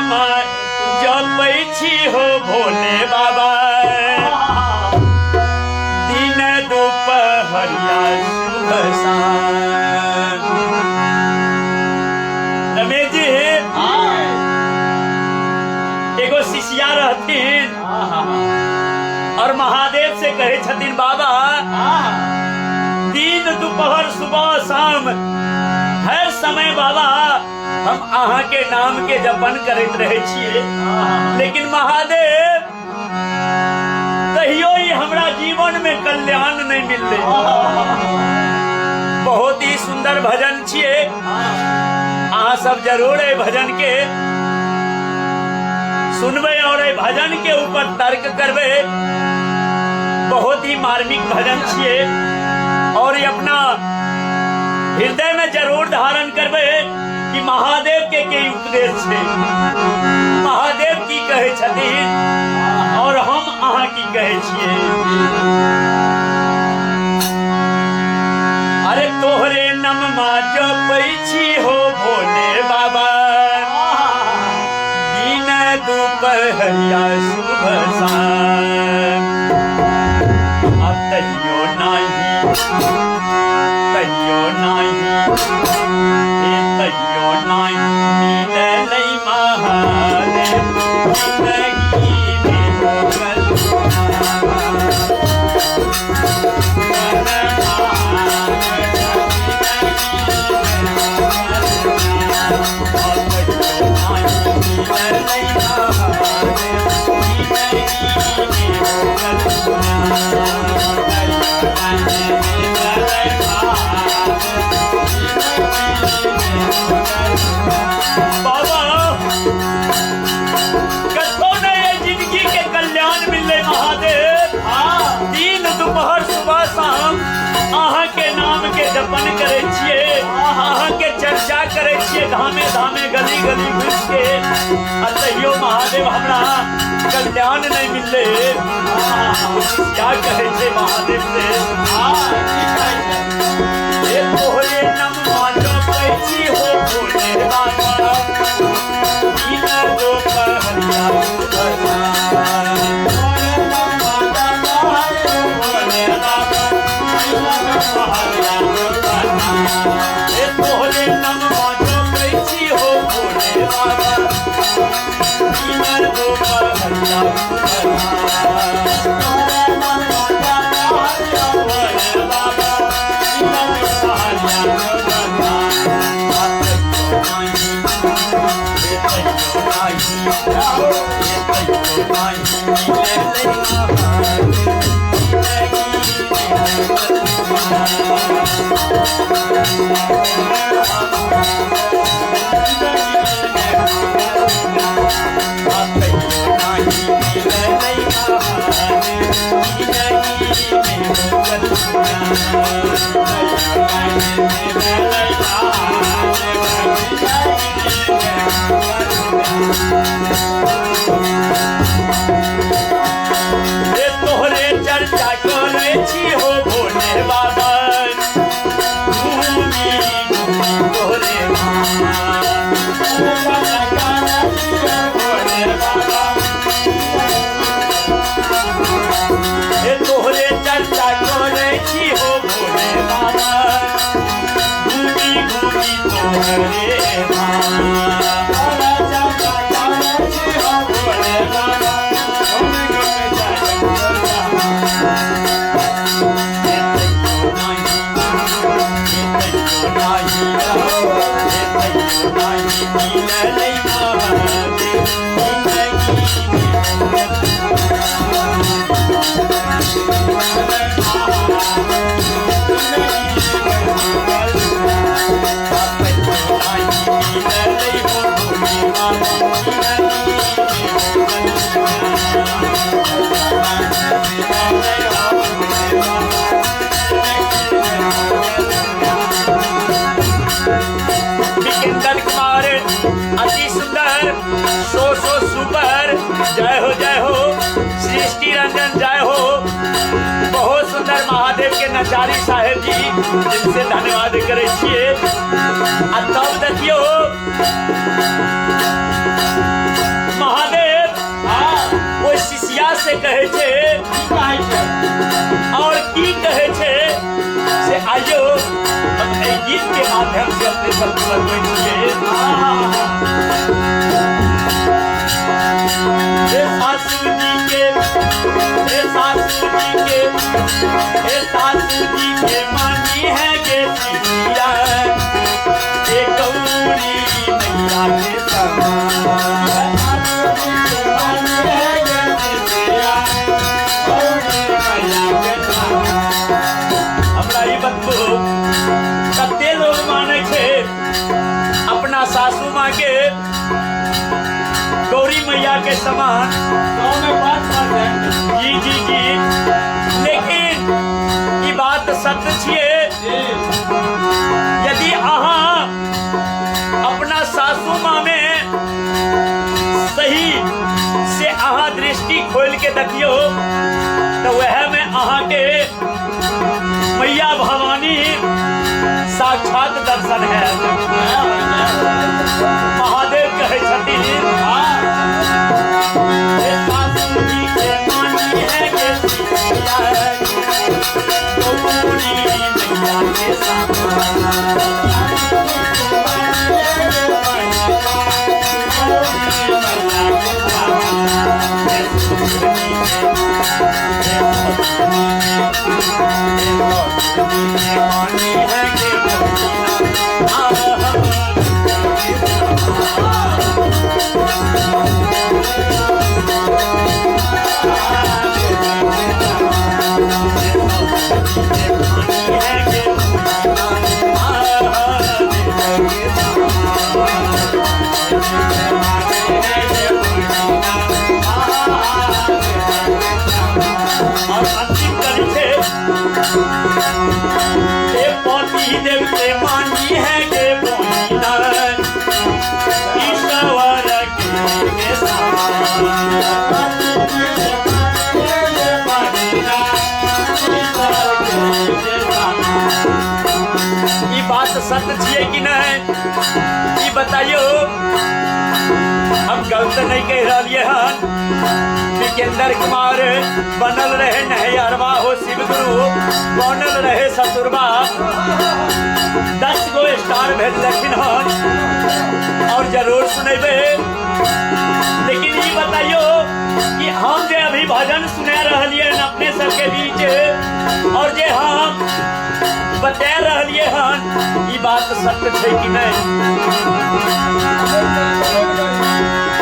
नाम जपै छी हो भोले बाबा दिन दोपहरिया सुबह शाम। रमेश जी एगो शिष्या रहतीन और महादेव से कहे छथिन बाबा दिन दोपहर सुबह शाम हर समय बाबा हम अहाँ के नाम के जपन करते रहे छिए, लेकिन महादेव कहियो ही हमरा जीवन में कल्याण नहीं मिलले। बहुत ही सुंदर भजन छिए, अहाँ सब जरूर ए भजन के सुनबे और ए भजन के ऊपर तर्क करबे। बहुत ही मार्मिक भजन छिए और ये अपना हृदय में जरूर धारण करबे कि महादेव के उपदेश है, महादेव की कहे छथिन और हम अहाँ की कहे छिए। अरे तोहरे नममा जपै छी हो भोले बाबा दिन दोपहरिया सुबह शाम। अब तहियो नाही तहियो नाही तहियो नाही मिललै महादेव जिंदगी में होगल बाबा कतो नहीं जिंदगी के कल्याण मिले महादेव। दिन दोपहर सुबह शाम अहाँ के नाम के जपन करे छिए, अहाँ के चर्चा करे छिए धामे धामे गली गली घुस के, तैयो महादेव हमरा कल्याण नहीं मिले। क्या कहे छे महादेव से तोहरे नममा जपै छी हो भोले बाबा दिन दोपहरिया सुबह शाम। तोहरे नममा जपै छी हो भोले बाबा दिन दोपहरिया सुबह शाम। तोहरे चर्चा करे छी हो भोले बाबा घूमी घूमी तोहरे तोहरे चर्चा करे छी हो भोले बाबा घूमी घूमी तोहरे जय हो सृष्टि रंजन जय हो। बहुत सुंदर महादेव के नचारी साहेब जी जिनसे धन्यवाद करे छिए। तब देखियो कहे छे और की कहे छे से आइयो हम एहि गीत के माध्यम से अपने सबको लगबै छियै। हे सासू जी के हे सासू जी के हे सासू जी के मानी है के सिया ये गौरी मैया के समान हमरा ई बतबू कते लोग माने छे अपना सासू माँ के गौरी मैया के समान। जी जी जी, लेकिन ई बात सत्य छियै। यदि अहाँ अपना सासू माँ में सही से अहाँ दृष्टि खोल के देखियो तो वह में अहाँ के मैया भवानी साक्षात दर्शन है। महादेव कहे छथिन हे सासू जी के मानी है के सिया गौरी मैया के समान। और अंतिम कड़ी छे ए पति देव के मानी है के बोहिना ईश्वर के समान। ई बात सत्य छियै कि नहीं ई बताइयो। हम गलत नहीं कह रहिए हन। विकेंद्र कुमार बनल रहे नहयरवा हो शिव गुरु बनल रहे ससुरबा 10 गो स्टार भेजलखिन हन और जरूर सुनेबे। लेकिन ये बताइयो कि हम जे अभी भजन सुना रहिए अपने सबके बीच और जे हम बता रहिए हन ये बात सत्य छै कि नहीं।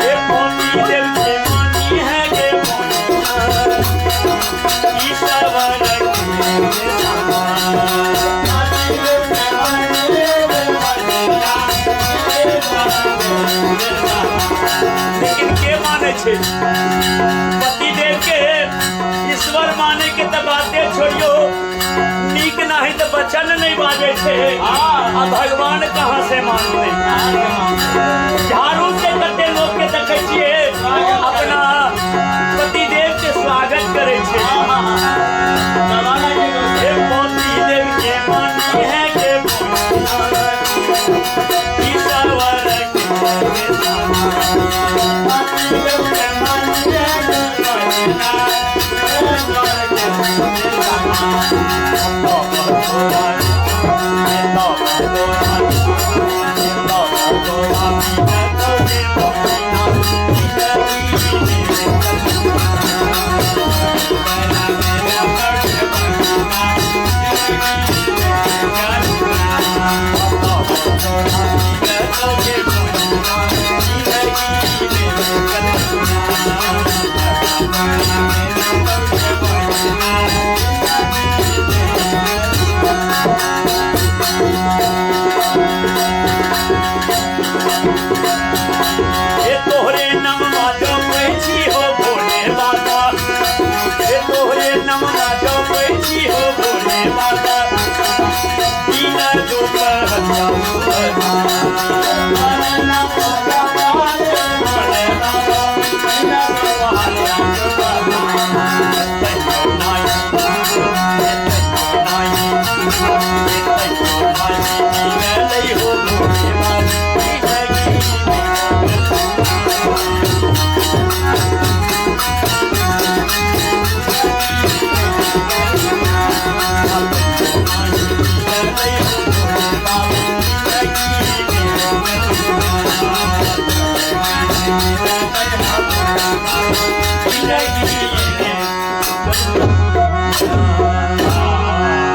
ये पति देव के मानी है के ईश्वर के समान। लेकिन के माने छे पति देव के ईश्वर माने के तो बातें छोड़ियो नीक नहीं तो बचन नहीं बाजे छे। भगवान कहाँ से मानते झाड़ू से कते लोग के देखे छिए अपना पति देव के स्वागत करे छे। पति देव के मानी है के ईश्वर के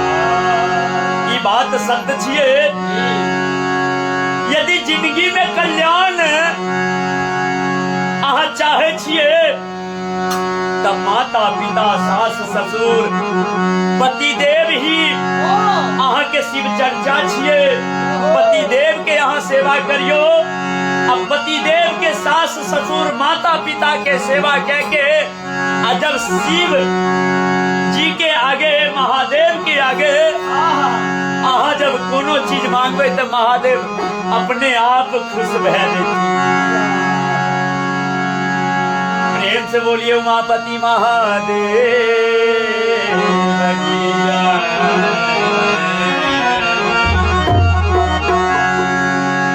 ई बात सत्य छिए। यदि जिंदगी में कल्याण अहाँ चाहे छिए तब माता पिता सास ससुर पतिदेव ही अहाँ के शिव चर्चा छिए। पतिदेव के अहाँ सेवा करियो। अब पतिदेव के सास ससुर माता पिता के सेवा कह के जब शिव जी के आगे महादेव के आगे अहाँ जब कोनो चीज मांगबे तो महादेव अपने आप खुश भए जेती। प्रेम से बोलिए उमापति महादेव।